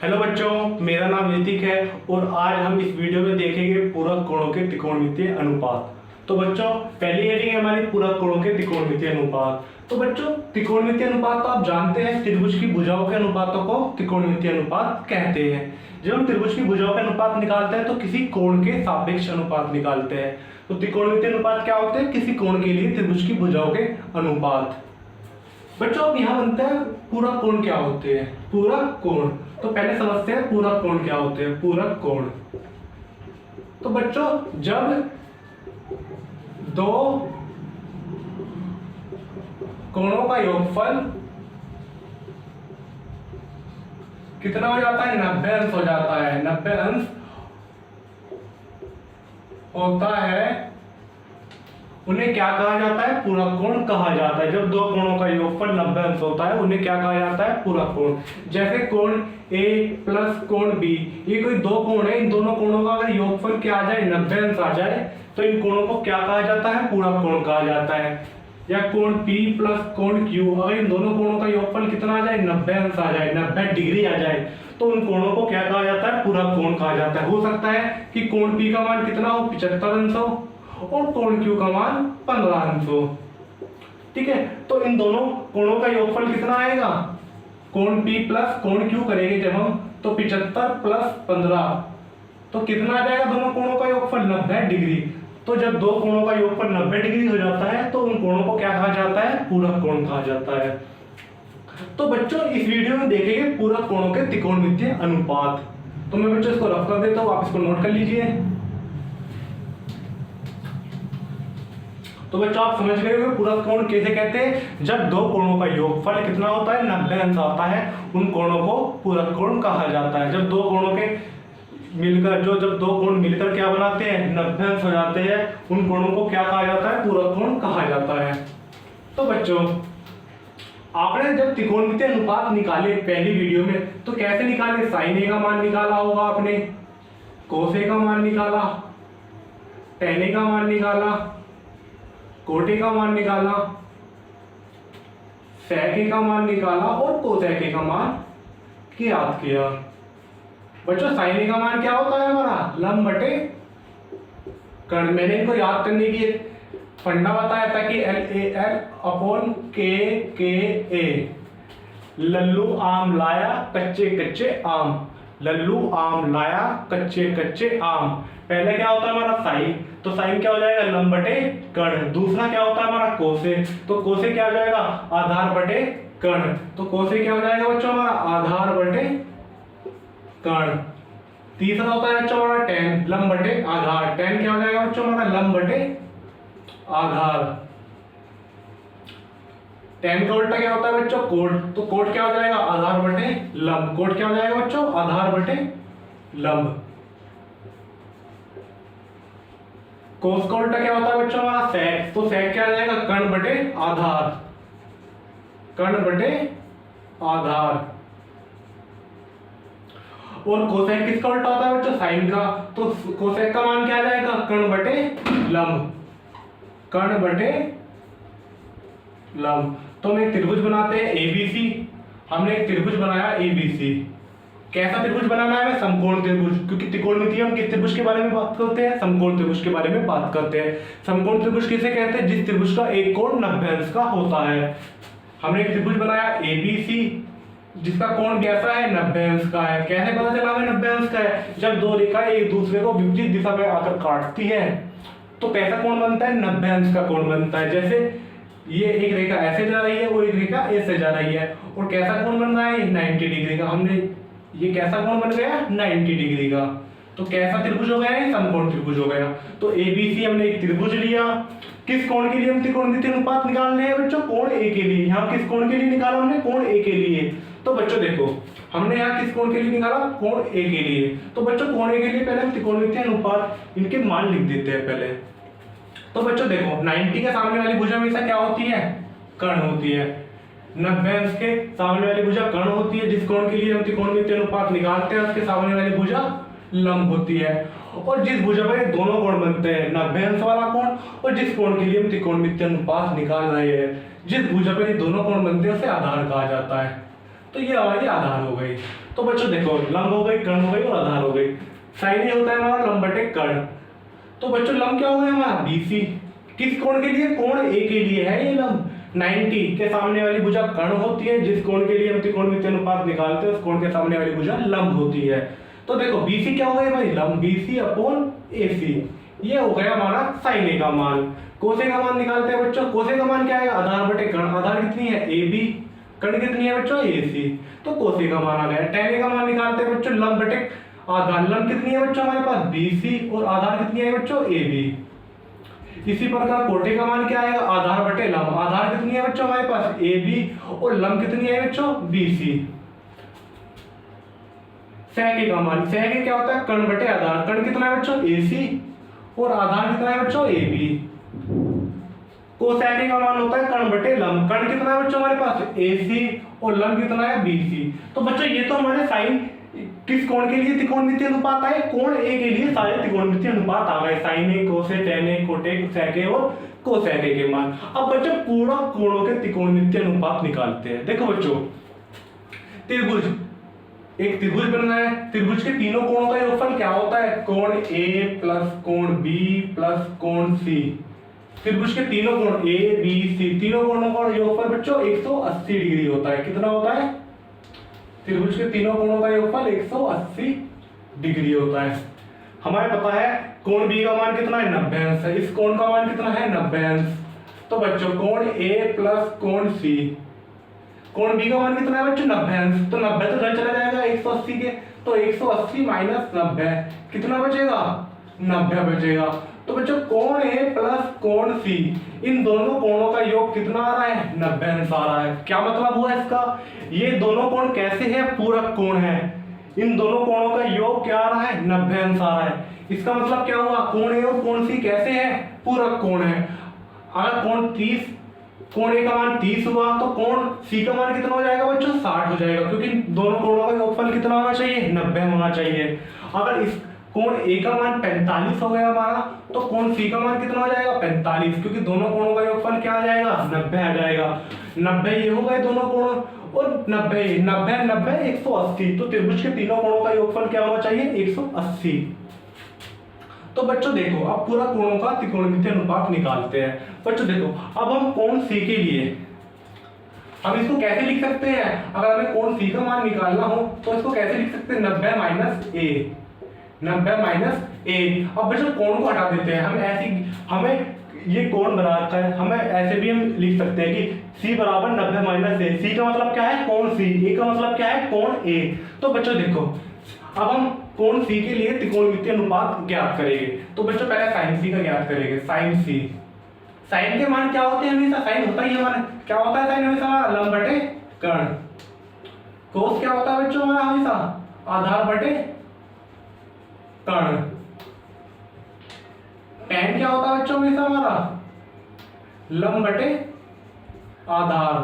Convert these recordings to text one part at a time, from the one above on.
Hello बच्चों, मेरा नाम ऋतिक है और आज हम इस वीडियो में देखेंगे पूरक कोणों के त्रिकोणमितीय अनुपात। तो बच्चों, पहली हेडिंग है हमारी पूरक कोणों के त्रिकोणमितीय अनुपात। तो बच्चों, त्रिकोणमितीय अनुपात तो आप जानते हैं, त्रिभुज की भुजाओं के अनुपातों को त्रिकोणमितीय अनुपात कहते हैं। जब हम त्रिभुज की भुजाओं के अनुपात निकालते हैं तो किसी कोण के सापेक्ष अनुपात निकालते हैं। तो त्रिकोणमितीय अनुपात क्या होते हैं? किसी कोण के लिए त्रिभुज की भुजाओं के अनुपात। बच्चों, अब यहाँ बनता है पूरक कोण क्या होते हैं। पूरक कोण, तो पहले समझते हैं पूरक कोण क्या होते हैं। पूरक कोण, तो बच्चों जब दो कोणों का योगफल कितना हो जाता है? 90 अंश हो जाता है। 90 अंश होता है, उन्हें क्या कहा जाता है? पूरक कोण कहा जाता है। जब दो कोणों का योगफल 90 अंश होता है, उन्हें क्या कहा जाता है? पूरक कोण। जैसे कोण A प्लस कोण B, ये कोई दो कोण है, इन दोनों कोणों का अगर योगफल क्या आ जाए? 90 अंश आ जाए, तो इन कोणों को क्या कहा जाता है? पूरक कोण कहा जाता है। या कोण P प्लस कोण Q, अगर इन दोनों कोणों का योगफल कितना आ जाए? 90 अंश आ जाए, 90 डिग्री आ जाए, तो उन कोणों को क्या कहा जाता है? पूरक कोण कहा जाता है। हो सकता है कि कोण P का मान कितना हो? 75 अंश हो और कोण Q का मान 15 अंश हो। ठीक है, तो इन दोनों कोणों का योगफल कितना आएगा? कोण P प्लस कोण Q करेंगे जब हम, तो 75 प्लस 15, तो कितना आ जाएगा? दोनों कोणों का योगफल 90 डिग्री। तो जब दो कोणों का योगफल 90 डिग्री हो जाता है, तो उन कोणों को क्या कहा जाता है? पूरक कोण कहा जाता है। तो बच्चों, इस वीडियो में देखेंगे पूरक कोणों के त्रिकोणमितीय अनुपात। तो मैं बच्चों इसको रफ कर देता हूँ, आप इसको नोट कर लीजिए। तो बच्चों, आप समझ गए होंगे पूरक कोण कैसे कहते हैं। जब दो कोणों का योगफल कितना होता है? 90 अंश आता है, उन कोणों को पूरक कोण कहा जाता है। जब दो कोणों के मिलकर जब दो कोण मिलकर क्या बनाते हैं? 90 अंश हो जाते हैं, उन कोणों को क्या कहा जाता है? पूरक कोण कहा जाता है। तो बच्चों, आपने जब त्रिकोणमितीय अनुपात निकाले पहली वीडियो में, तो कैसे निकाले? साइन ए का मान निकाला होगा आपने, कोस ए का मान निकाला, टेन ए का मान निकाला, कोट ए का मान निकाला, सेक ए का मान निकाला और कोसेक ए का मान ज्ञात किया। बच्चों, साइन ए का मान क्या होता है हमारा? लंब बटे कर्ण। मैंने इनको याद करने की एक फंडा बताया था कि LAL अपॉन KKA। लल्लू आम लाया कच्चे कच्चे आम, लल्लू आम लाया कच्चे कच्चे आम। पहले क्या होता है हमारा? साइन, तो साइन क्या हो जाएगा? लंब बटे कर्ण। दूसरा क्या होता है हमारा? कोसे, तो कोसे क्या हो जाएगा? आधार बटे कर्ण। तो कोसे क्या हो जाएगा बच्चों हमारा? आधार बटे कर्ण। तीसरा होता है बच्चों हमारा टेन, लंब बटे आधार। टेन क्या हो जाएगा बच्चों हमारा? लंब बटे आधार। टेन का उल्टा क्या होता है बच्चों? कोट, तो कोट क्या हो जाएगा? आधार बटे लंब। कोट क्या हो जाएगा बच्चों? आधार बटे लंब। कोस का उल्टा क्या होता है बच्चों हमारा? सेक, तो सेक क्या आ जाएगा? कर्ण बटे आधार, कर्ण बटे आधार। और कोसेक किसका उल्टा होता है बच्चों? साइन का, तो कोसेक का मान क्या आ जाएगा? कर्ण बटे लंब, कर्ण बटे लंब। तो हम एक त्रिभुज बनाते हैं ABC। हमने एक त्रिभुज बनाया ABC। कैसा त्रिभुज बनाना है? समकोण त्रिभुज, क्योंकि त्रिकोणमितीय हम किस त्रिभुज के बारे में बात करते हैं? समकोण त्रिभुज के बारे में बात करते हैं। समकोण त्रिभुज किसे कहते हैं? जिस त्रिभुज का एक कोण 90 अंश का होता है। हमने एक त्रिभुज बनाया ABC, जिसका कोण कैसा है? 90 अंश का है। कैसे पता चला हमें 90 अंश का है? जब दो रेखाएं एक दूसरे को विपरीत दिशा में आकर काटती है, तो कैसा कोण बनता है? 90 अंश का कोण बनता है। जैसे ये एक रेखा ऐसे जा रही है और एक रेखा ऐसे जा रही है, और कैसा कोण बन रहा है? 90 डिग्री का। हमने ये कैसा कोण बन गया? 90 डिग्री का। तो कैसा त्रिभुज हो गया? समकोण त्रिभुज हो गया। तो ABC हमने एक त्रिभुज लिया। किस कोण के लिए हम त्रिकोणमितीय अनुपात निकाल रहे हैं बच्चों? कोण A के लिए। यहाँ किस कोण के लिए निकाला हमने? कोण A के लिए। तो बच्चों देखो, हमने यहाँ किस कोण के लिए निकाला? कोण A के लिए। तो बच्चों, कोण A के लिए पहले हम त्रिकोणमितीय अनुपात इनके मान लिख देते हैं पहले। तो बच्चों देखो, 90 के सामने वाली भुजा हमेशा क्या होती है? कर्ण होती है। 90 अंश के सामने वाली भुजा कर्ण होती है। जिस कोण के लिए हम त्रिकोणमितीय अनुपात निकालते हैं, उसके सामने वाली भुजा लंब होती है। और जिस भुजा पर दोनों कोण बनते हैं, 90 अंश वाला कोण और जिस कोण के लिए हम त्रिकोणमितीय अनुपात निकाल रहे हैं, जिस भुजा पर दोनों कोण बनते हैं उसे आधार कहा जाता है। तो ये हमारी आधार हो गई। तो बच्चों देखो, लंब हो गई, कर्ण हो गई और आधार हो गई। साइन ए होता है हमारा लंब बटे कर्ण। तो बच्चों लंब क्या हो गया हमारा बीसी। किस कोण के लिए? कोण ए के लिए है ये लंब। 90 के सामने वाली भुजा कर्ण होती है, जिस कोण के लिए हम त्रिकोणमितीय अनुपात निकालते हैं उस कोण के सामने वाली भुजा लंब होती है। तो देखो बीसी क्या हो गया भाई? लंब बीसी अपॉन एसी। ये हो गया हमारा साइन ए का मान। कोसे का मान निकालते हैं बच्चों। कोसे का मान क्या है? आधार बटे कर्ण। आधार कितनी है? A B. कर्ण कितनी है बच्चों? ए सी। तो कोसे का मान आ गया। tan ए का मान निकालते हैं बच्चों। लंब बटे आधार। लंब कितनी है बच्चों हमारे पास? बीसी। और आधार कितनी है बच्चों? A B. इसी प्रकार कोटे का मान क्या आएगा? आधार बटे लंब। आधार कितनी है बच्चों हमारे पास? A B. और लंब कितनी है बच्चों? बीसी। sec का मान, sec क्या होता है? कर्ण बटे आधार। कर्ण कितना है बच्चों? AC। और आधार कितना है बच्चों? AB। cosec का मान होता है कर्ण बटे लंब। कर्ण कितना है बच्चों हमारे पास? AC। और लंब कितना है? BC। तो बच्चों ये तो हमारे साइन किस कोण के लिए त्रिकोणमितीय अनुपात आए? कोण A के लिए सारे त्रिकोणमितीय अनुपात आ गए। sin A, cos A, tan A, cot A, sec A और cosec A के मान। अब बच्चों पूरा कोणों के त्रिकोणमितीय अनुपात निकालते हैं। देखो बच्चों, त्रिभुज, एक त्रिभुज बनना है। त्रिभुज के तीनों कोणों का योगफल क्या होता है? कोण A प्लस कोण B प्लस कोण C। त्रिभुज के तीनों कोण A, B, C, तीनों कोणों का योगफल बच्चों 180 डिग्री होता है। कितना होता है? त्रिभुज के तीनों कोणों का योगफल 180 डिग्री होता है। हमें पता है कोण B का मान कितना है? 90 अंश है। इस कोण का मान कितना है? 90 अंश। तो बच्चों कोण A प्लस कोण C, कोण B का मान कितना है बच्चों? 90 अंश। तो 90 तो इधर चला जाएगा 180 के। तो 180 माइनस 90 कितना बचेगा? 90 बचेगा। तो बच्चों कोण A प्लस कोण C, इन दोनों कोणों का योग कितना आ रहा है? 90 अंश आ रहा है। क्या मतलब हुआ इसका? ये दोनों कोण कैसे है? पूरक कोण है। इन दोनों कोणों का योग क्या आ रहा है? 90 अंश आ रहा है। इसका मतलब क्या हुआ? कोण A और कोण C कैसे है? पूरक कोण है। अगर कोण A का मान 30 हुआ तो कोण C का मान कितना हो जाएगा बच्चों? 60 हो जाएगा, क्योंकि दोनों कोणों का योगफल कितना होना चाहिए? 90 होना चाहिए। अगर इस कोण A का मान 45 हो गया हमारा, तो कोण C का मान कितना हो जाएगा? 45, क्योंकि दोनों कोणों का योगफल क्या आ जाएगा? 90 आ जाएगा। 90 ये हो गए दोनों कोण, और 90 180। तो त्रिभुज के तीनों कोणों का योगफल क्या होना चाहिए? 180। तो बच्चों देखो, अब पूरा कोणों का त्रिकोणमितीय अनुपात निकालते हैं। बच्चों देखो, अब हम कोण C के लिए हम इसको कैसे लिख सकते हैं? अगर हमें कोण C का मान निकालना हो तो इसको कैसे लिख सकते हैं? 90 माइनस A। 90 minus A। अब बच्चों कोण को हटा देते हैं। हमें ये कोण बना रखा है, हमें ऐसे भी हम लिख सकते हैं कि C बराबर 90 माइनस A। C का मतलब क्या है? कोण C। A का मतलब क्या है? कोण A। तो बच्चों देखो, अब हम कोण C के लिए त्रिकोणमितीय अनुपात ज्ञात करेंगे। तो बच्चों पहले sin C का ज्ञात करेंगे। sin C, sin के मान क्या होते हैं? हमेशा sin होता ही हमारा क्या होता है? sin हमेशा हमारा लंब बटे कर्ण। cos क्या होता है बच्चों हमारा? हमेशा आधार बटे कर्ण। tan क्या होता है बच्चों हमेशा हमारा? लंब बटे आधार।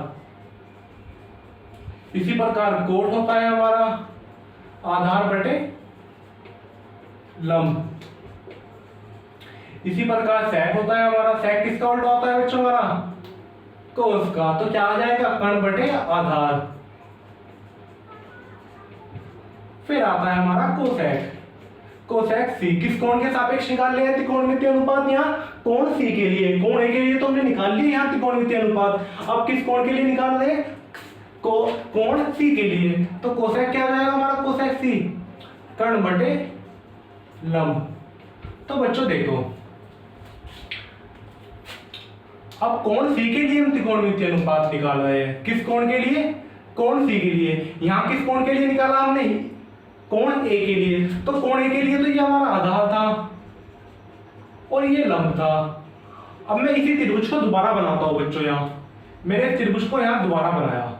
इसी प्रकार कोट होता है हमारा आधार बटे लंब। इसी प्रकार sec होता है हमारा, sec किसका उल्टा होता है बच्चों हमारा? cos का। तो क्या आ जाएगा? कर्ण बटे आधार। फिर आता है हमारा cosec। cosec C किस कोण के सापेक्ष निकाल लिया त्रिकोणमितीय अनुपात? यहाँ कोण C के लिए, कोण A के लिए तो हमने निकाल लिया यहाँ त्रिकोणमितीय अनुपात। अब किस कोण के लिए निकाल रहे? कोण C के लिए। तो cosec क्या आ जाएगा हमारा? cosec C कर्ण बटे लंब। तो बच्चों देखो, अब कोण C के लिए हम त्रिकोणमितीय अनुपात निकाल रहे हैं। किस कोण के लिए? कोण C के लिए। यहाँ किस कोण के लिए निकाला हमने? कोण A के लिए। तो कोण A के लिए तो ये हमारा आधार था और ये लंब था। अब मैं इसी त्रिभुज को दोबारा बनाता हूं बच्चों। यहाँ मैंने त्रिभुज को यहाँ दोबारा बनाया।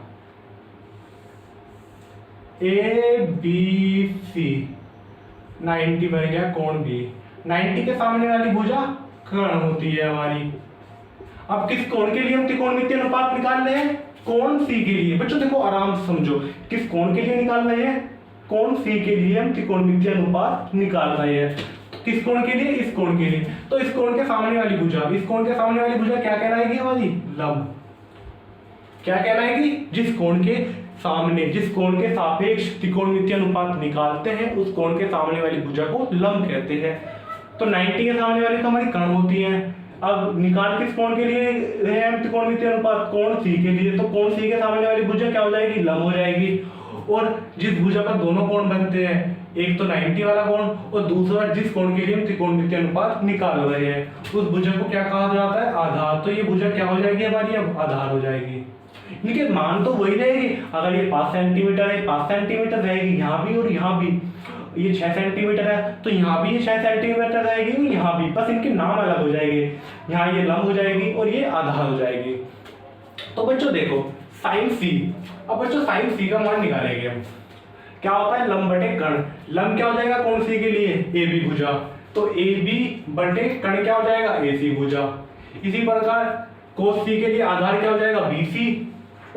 ABC 90 बन गया कोण B। 90 के सामने वाली भुजा कर्ण होती है हमारी। अब किस कोण के लिए हम त्रिकोणमितीय अनुपात निकाल रहे हैं? कोण C के लिए। बच्चों देखो आराम से समझो, किस कोण के लिए निकाल रहे हैं? कोण C के लिए हम त्रिकोणमितीय अनुपात निकाल रहे हैं। किस कोण के लिए? इस कोण के लिए। तो इस कोण के सामने वाली भुजा, इस कोण के सामने वाली भुजा क्या कहलाएगी हमारी? लंब। क्या कहलाएगी? जिस कोण के सापेक्ष त्रिकोणमितीय अनुपात निकालते हैं उस कोण के सामने वाली भुजा को लंब कहते हैं। तो 90 के सामने वाली तो हमारी कर्ण होती है। अब निकाल किस कोण के लिए है हम त्रिकोणमितीय अनुपात? कोण सी के लिए। तो कोण सी के सामने वाली भुजा क्या हो जाएगी? लंब हो जाएगी। और जिस भुजा पर दोनों कोण बनते हैं, एक तो 90 वाला कोण और दूसरा जिस कोण के लिए हम त्रिकोणमितीय अनुपात निकाल रहे हैं, उस भुजा को क्या कहा जाता है? आधार। तो ये भुजा क्या हो जाएगी हमारी? अब आधार हो जाएगी। इनके मान तो वही रहेगी। अगर ये 5 सेंटीमीटर है, 5 सेंटीमीटर रहेगी यहाँ भी और यहाँ भी। ये 6 सेंटीमीटर है तो यहाँ भी ये 6 सेंटीमीटर रहेगी और यहाँ भी, बस इनके नाम अलग हो जाएंगे। यहाँ ये लंब हो जाएगी और ये आधार हो जाएगी। तो बच्चों देखो साइन सी। अब बच्चों साइन सी का मान निकालेंगे हम। क्या होता है? लंब बटे कर्ण। लंब क्या हो जाएगा कौन सी के लिए? ए बी भुजा। तो ए बी बटे कर्ण क्या हो जाएगा? ए सी भुजा। इसी प्रकार कोस सी के लिए आधार क्या हो जाएगा? बी सी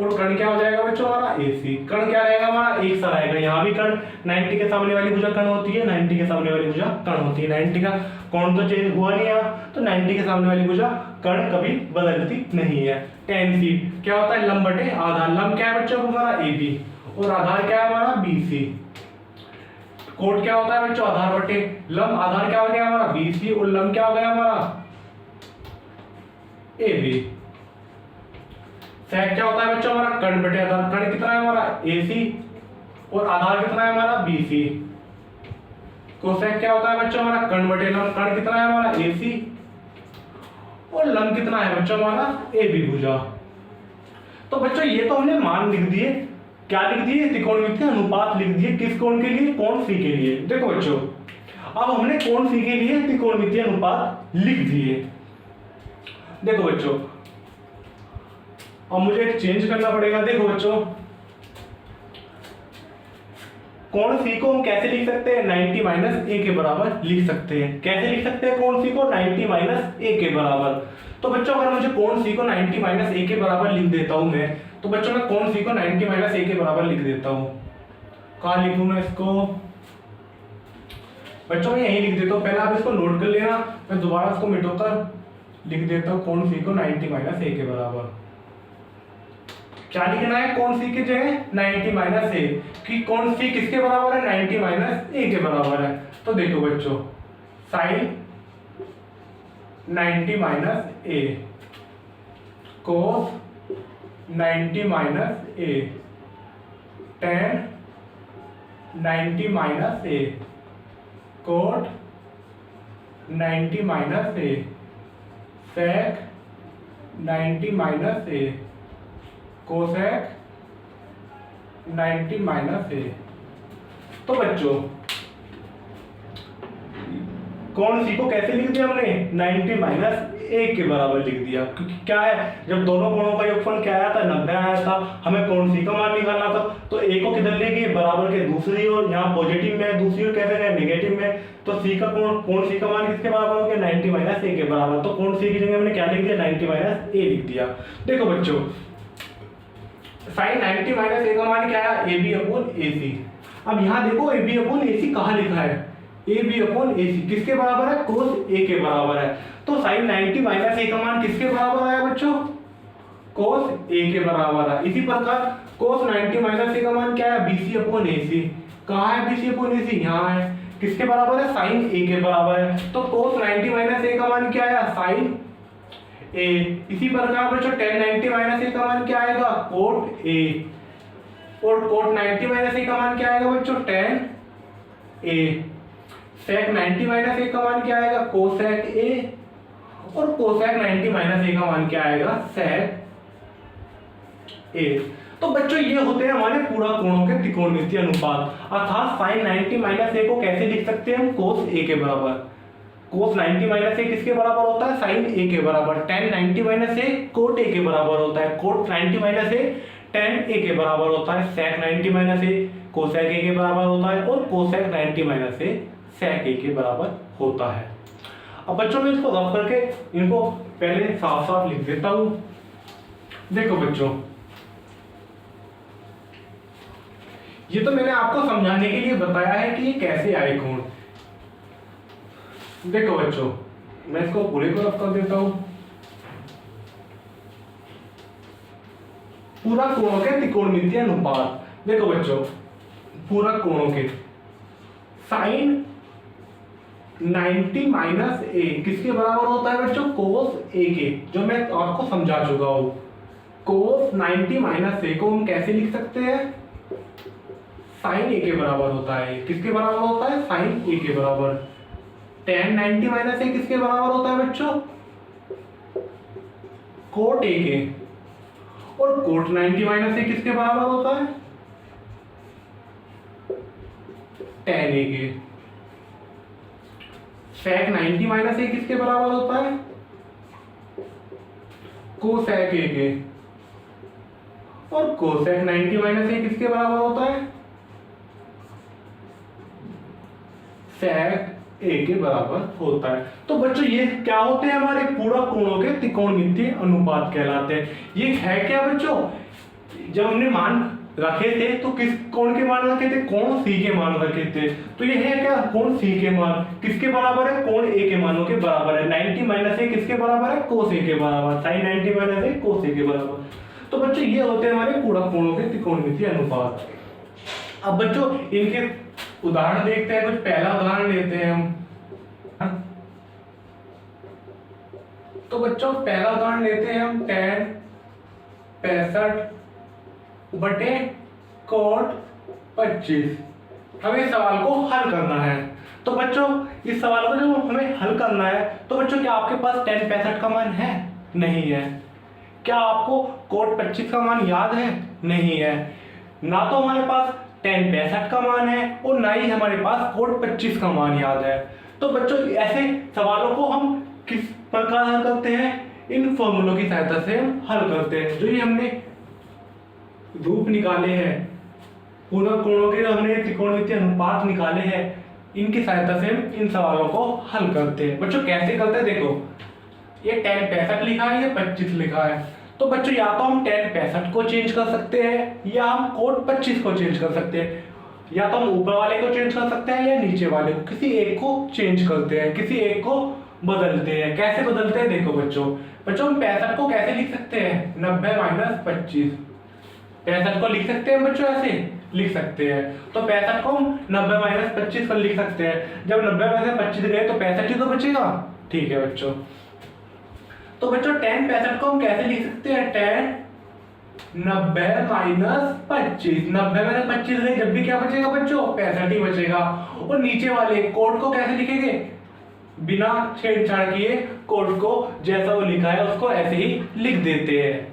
और कर्ण क्या हो जाएगा बच्चों हमारा? ए सी। कर्ण क्या रहेगा हमारा? एक सा रहेगा। यहाँ भी कर्ण 90 के सामने वाली भुजा कर्ण होती है, 90 के सामने वाली भुजा कर्ण होती है। 90 का कोण तो चेंज हुआ नहीं यहाँ, तो 90 के सामने वाली भुजा कर्ण कभी बदलती नहीं है। tan सी क्या होता है? लंब बटे आधार। लंब क्या है बच्चों हमारा? ए बी और आधार क्या है हमारा? B C. कोण क्या होता है बच्चों? आधार बटे लंब। आधार क्या हो गया हमारा? बी सी और लंब क्या हो गया हमारा? A B. सेक क्या होता है बच्चों हमारा? कर्ण बटे आधार। कर्ण कितना है हमारा? ए सी और आधार कितना है हमारा? बी सी। कोसेक क्या होता है बच्चों हमारा? कर्ण बटे लंब। कर्ण कितना है हमारा? ए सी और लंब कितना है बच्चों हमारा? ए बी भुजा। तो बच्चों ये तो हमने मान लिख दिए। क्या लिख दिए? त्रिकोणमितीय अनुपात लिख दिए। किस कोण के लिए? कोण सी के लिए। देखो बच्चों अब हमने कोण सी के लिए त्रिकोणमितीय अनुपात लिख दिए। देखो बच्चों अब मुझे एक चेंज करना पड़ेगा। देखो बच्चों कोण सी को हम कैसे लिख सकते हैं? 90 माइनस ए के बराबर लिख सकते हैं। कैसे लिख सकते हैं कोण सी को? 90 माइनस ए के बराबर। तो बच्चों अगर मुझे कोण सी को 90 माइनस ए के बराबर लिख देता हूं मैं, तो बच्चों मैं कोण सी को 90 माइनस ए के बराबर लिख देता हूं। कहां लिखूं मैं इसको? बच्चों मैं यही लिख देता हूं। पहले आप इसको नोट कर लेना, मैं दोबारा इसको मिटाकर लिख देता हूं। कोण सी को 90 माइनस ए के बराबर। क्या लिखना है? कोण सी की जगह 90 माइनस ए। कि कोण सी किसके बराबर है? 90 माइनस ए के बराबर है। तो देखो बच्चों साइन 90 माइनस ए, कोस 90 माइनस ए, tan 90 माइनस ए, कोट 90 माइनस ए, sec 90 माइनस ए, कोसेक 90 माइनस ए। तो बच्चों कोण सी को कैसे लिख दिया हमने? 90 माइनस ए के बराबर लिख दिया। क्योंकि क्या है, जब दोनों कोणों का योगफल क्या आया था? 90 आया था। हमें कोण सी का मान निकालना था। तो ए को किधर ले गए? बराबर के दूसरी ओर। यहाँ पॉजिटिव में, दूसरी ओर कैसे गए? नेगेटिव में। तो सी का कोण सी का मान किसके बराबर हो गया? 90 माइनस ए के बराबर। तो कोण सी की जगह हमने क्या लिख दिया? 90 माइनस ए लिख दिया। देखो बच्चों साइन 90 माइनस ए का मान क्या है? ए बी अपॉन ए सी। अब यहाँ देखो ए बी अपॉन ए सी कहाँ लिखा है? ए बी अपॉन ए सी किसके बराबर है? कोस ए के बराबर है। तो साइन 90 माइनस ए का मान किसके बराबर आया बच्चों? कोस ए के बराबर है। इसी प्रकार कोस 90 माइनस ए का मान क्या है? बी सी अपॉन ए सी। कहाँ है बी सी अपॉन ए सी? यहाँ है। किसके बराबर है? साइन ए के बराबर है। तो कोस 90 माइनस ए का मान क्या आया? साइन ए। इसी प्रकार बच्चों tan 90 माइनस ए का मान क्या आएगा? Cot A. और कोट 90 माइनस ए का मान क्या आएगा बच्चों? tan ए। sec 90 माइनस ए का मान क्या आएगा? कोसेक ए। और कोसेक 90 माइनस ए का मान क्या आएगा? sec ए। तो बच्चों ये होते हैं हमारे पूरा कोणों के त्रिकोणमितीय अनुपात। अर्थात sin 90 माइनस ए को कैसे लिख सकते हैं हम? cos ए के बराबर। cos 90 माइनस ए किसके बराबर होता है? sin ए के बराबर। tan 90 माइनस ए cot ए के बराबर होता है। cot 90 माइनस ए tan ए के बराबर होता है। sec 90 माइनस ए cosec ए के बराबर होता है। और cosec 90 माइनस ए sec ए के बराबर होता है। अब बच्चों मैं इसको रफ करके इनको पहले साफ साफ लिख देता हूं। देखो बच्चों ये तो मैंने आपको समझाने के लिए बताया है कि ये कैसे आए कोण। देखो बच्चों मैं इसको पूरे को रफ कर देता हूं। पूरा कोणों के त्रिकोणमितीय अनुपात। देखो बच्चों, पूरा कोणों के साइन 90 माइनस ए किसके बराबर होता है बच्चों? कोस ए के, जो मैं आपको समझा चुका हूं। कोस 90 माइनस ए को हम कैसे लिख सकते हैं? साइन ए के बराबर होता है। किसके बराबर होता है? साइन ए के बराबर। tan 90 माइनस ए किसके बराबर होता है बच्चों? कोट ए के। और कोट 90 माइनस ए किसके बराबर होता है? tan ए के। sec 90 माइनस ए किसके बराबर होता है? cosec ए के। और cosec 90 माइनस ए किसके बराबर होता है? sec ए के बराबर होता है। तो बच्चों ये क्या होते हैं? हमारे पूरा कोणों के त्रिकोणमितीय अनुपात कहलाते हैं। ये है क्या बच्चों? जब हमने मान रखे थे तो किस कोण के मान रखे थे? कोण सी के मान रखे थे। तो ये है क्या? कोण सी के मान किसके बराबर है? कोण ए के मानों के बराबर है। 90 माइनस ए किसके बराबर है? कोस ए के बराबर। साइन 90 माइनस ए कोस ए के बराबर। तो बच्चों ये होते हैं हमारे पूरा कोणों के त्रिकोणमितीय अनुपात। अब बच्चों इनके उदाहरण देखते हैं। कुछ पहला उदाहरण लेते हैं हम। तो बच्चों पहला उदाहरण लेते हैं हम। tan 65 बटे कोट 25। हमें इस सवाल को हल करना है। तो बच्चों इस सवाल को जब हमें हल करना है तो बच्चों क्या आपके पास tan 65 का मान है? नहीं है। क्या आपको कोट 25 का मान याद है? नहीं है। ना तो हमारे पास tan 65 का मान है और ना ही हमारे पास कोट 25 का मान याद है। तो बच्चों ऐसे सवालों को हम किस प्रकार हल करते हैं? इन फॉर्मूलों की सहायता से हम हल करते हैं। जो ये हमने रूप निकाले हैं, पूरा कोणों के हमने त्रिकोणमितीय अनुपात निकाले हैं, इनकी सहायता से हम इन सवालों को हल करते हैं। बच्चों कैसे करते हैं? देखो ये tan 65 लिखा है, ये 25 लिखा है। तो बच्चों या तो हम tan 65 को चेंज कर सकते हैं या हम कोट 25 को चेंज कर सकते हैं। या तो हम ऊपर वाले को चेंज कर सकते हैं या नीचे वाले को, किसी एक को चेंज करते हैं, किसी एक को बदलते हैं। कैसे बदलते हैं? देखो बच्चों हम 65 को कैसे लिख सकते हैं? 90 माइनस 25। 65 को लिख सकते हैं बच्चों, ऐसे लिख सकते हैं। तो 65 को हम 90 माइनस 25 कर लिख सकते हैं। जब 90 में से 25 गए तो 65 ही तो बचेगा। ठीक है बच्चों। तो बच्चों tan 65 को हम कैसे लिख सकते हैं? tan 90 minus 25। 90 में से 25 गए जब भी क्या बचेगा बच्चों? 65 ही बचेगा। और नीचे वाले कोट को कैसे लिखेंगे? बिना छेड़छाड़ किए कोट को जैसा वो लिखा है उसको ऐसे ही लिख देते हैं।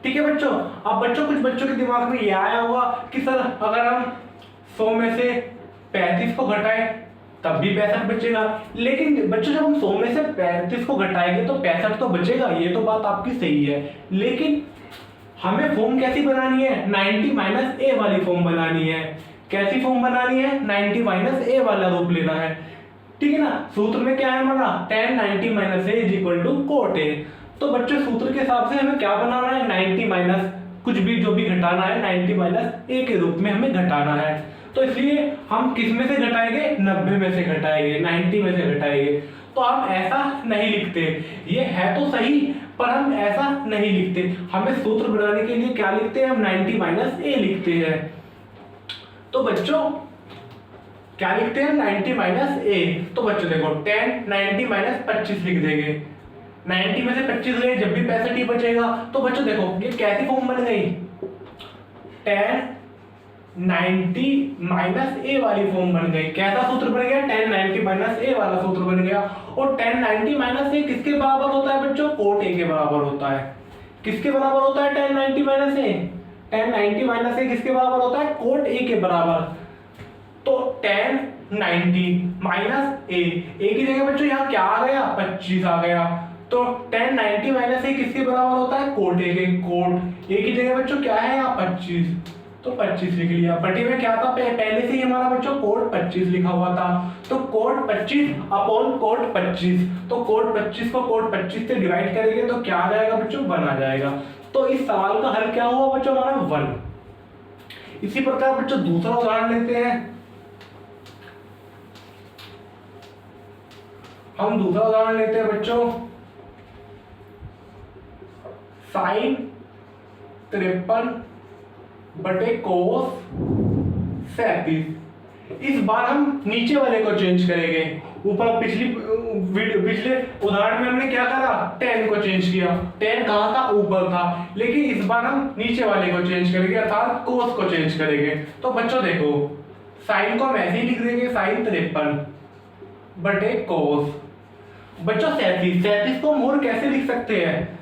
ठीक है बच्चों। अब बच्चों कुछ बच्चों के दिमाग में ये आया होगा कि सर अगर हम 100 में से 35 को घटाएं तब भी 65 बचेगा। लेकिन बच्चों जब हम 100 में से 35 को घटाएंगे तो 65 तो बचेगा, ये तो बात आपकी सही है। लेकिन हमें फॉर्म कैसी बनानी है? 90 माइनस ए वाली फॉर्म बनानी है। कैसी फॉर्म बनानी है? 90 माइनस ए वाला रूप लेना है। ठीक है ना। सूत्र में क्या है हमारा? tan 90 minus A is equal to cot A. तो बच्चों सूत्र के हिसाब से हमें क्या बनाना है? 90 माइनस कुछ भी जो भी घटाना है 90 माइनस ए के रूप में हमें घटाना है। तो इसलिए हम किस में से घटाएंगे? 90 में से घटाएंगे, 90 में से घटाएंगे। तो हम ऐसा नहीं लिखते, ये है तो सही पर हम ऐसा नहीं लिखते। हमें सूत्र बनाने के लिए क्या लिखते हैं? हम 90 माइनस ए लिखते हैं। तो बच्चों क्या लिखते हैं? 90 माइनस ए। तो बच्चों देखो tan 90 माइनस 25 लिख देंगे। 90 में से 25 गए जब भी 65 ही बचेगा। तो बच्चों देखो ये कैसी फॉर्म बन गई? tan 90 माइनस ए वाली फॉर्म बन गई। कैसा सूत्र बन गया? tan 90 माइनस ए वाला सूत्र बन गया। और tan 90 माइनस ए किसके बराबर होता है बच्चों? कोट ए के बराबर होता है। किसके बराबर होता है tan 90 माइनस ए? tan 90 माइनस ए किसके बराबर होता है? कोट ए के बराबर। तो tan 90 माइनस ए, ए की जगह बच्चों यहाँ क्या आ गया? 25 आ गया। तो tan 90 माइनस ए किसके बराबर होता है? कोट ए के। कोट ए की जगह बच्चों क्या है यहाँ? 25। तो 25 लिख लिया। पट्टी में क्या था? पहले से ही हमारा बच्चों कोट 25 लिखा हुआ था। तो कोट 25 अपॉन कोट 25। तो कोट 25 को कोट 25 से डिवाइड करेंगे तो क्या आ जाएगा बच्चों? 1 आ जाएगा। तो इस सवाल का हल क्या हुआ बच्चों? हमारा 1। इसी प्रकार बच्चों दूसरा उदाहरण लेते हैं। हम दूसरा उदाहरण लेते हैं बच्चों। साइन 53 बटे कोस 37। इस बार हम नीचे वाले को चेंज करेंगे। ऊपर पिछले उदाहरण में हमने क्या करा, tan को चेंज किया। tan कहाँ था, ऊपर था, लेकिन इस बार हम नीचे वाले को चेंज करेंगे अर्थात कोस को चेंज करेंगे। तो बच्चों देखो साइन को हम ऐसे ही लिख देंगे, साइन 53 बटे कोस। बच्चों 37 को हम और कैसे लिख सकते हैं,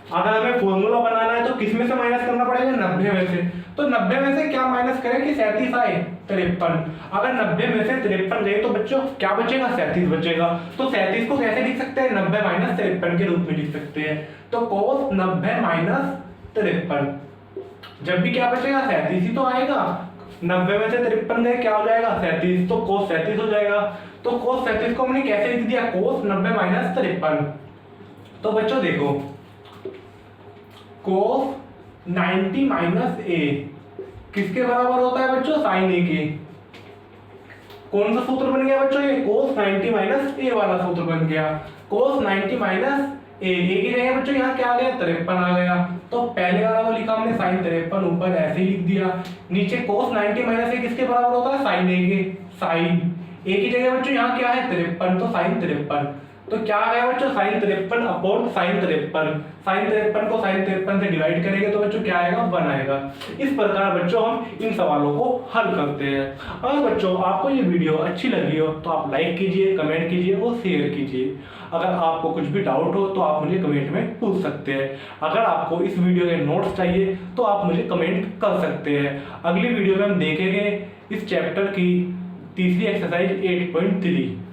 अगर हमें फॉर्मूला बनाना है तो किस में से माइनस करना पड़ेगा, 90 में से। तो 90 में से क्या माइनस करें कि 37 आए, 53। अगर 90 में से 53 गए तो बच्चों क्या बचेगा, 37 बचेगा। तो 37 को कैसे लिख सकते हैं, 90 माइनस 53 के रूप में लिख सकते हैं। तो cos 90 माइनस 53, जब भी क्या बचेगा, 37 ही तो आएगा। 90 में से 53 गए क्या हो जाएगा, 37, तो cos 37 हो जाएगा। तो cos 37 को हमने कैसे लिख दिया, cos 90 माइनस 53। तो बच्चों देखो cos 90 माइनस a किसके बराबर होता है बच्चों, sin a के। कौन सा सूत्र बन गया बच्चों, ये cos 90 माइनस a वाला सूत्र बन गया। cos 90 माइनस a की जगह बच्चों यहाँ क्या आ गया, 53 आ गया। तो पहले वाला को लिखा हमने sin 53, ऊपर ऐसे ही लिख दिया। नीचे cos 90 माइनस a किसके बराबर होता है, sin a के। sin a की जगह बच्चों यहाँ क्या है, 53, तो sin 53। तो क्या आ गया बच्चों, sin 53 अपॉन sin 53। sin 53 को sin 53 से डिवाइड करेंगे तो बच्चों क्या आएगा, 1 आएगा। इस प्रकार बच्चों हम इन सवालों को हल करते हैं। अगर बच्चों आपको ये वीडियो अच्छी लगी हो तो आप लाइक कीजिए, कमेंट कीजिए और शेयर कीजिए। अगर आपको कुछ भी डाउट हो तो आप मुझे कमेंट में पूछ सकते हैं। अगर आपको इस वीडियो के नोट्स चाहिए तो आप मुझे कमेंट कर सकते हैं। अगली वीडियो में हम देखेंगे इस चैप्टर की तीसरी एक्सरसाइज 8.3।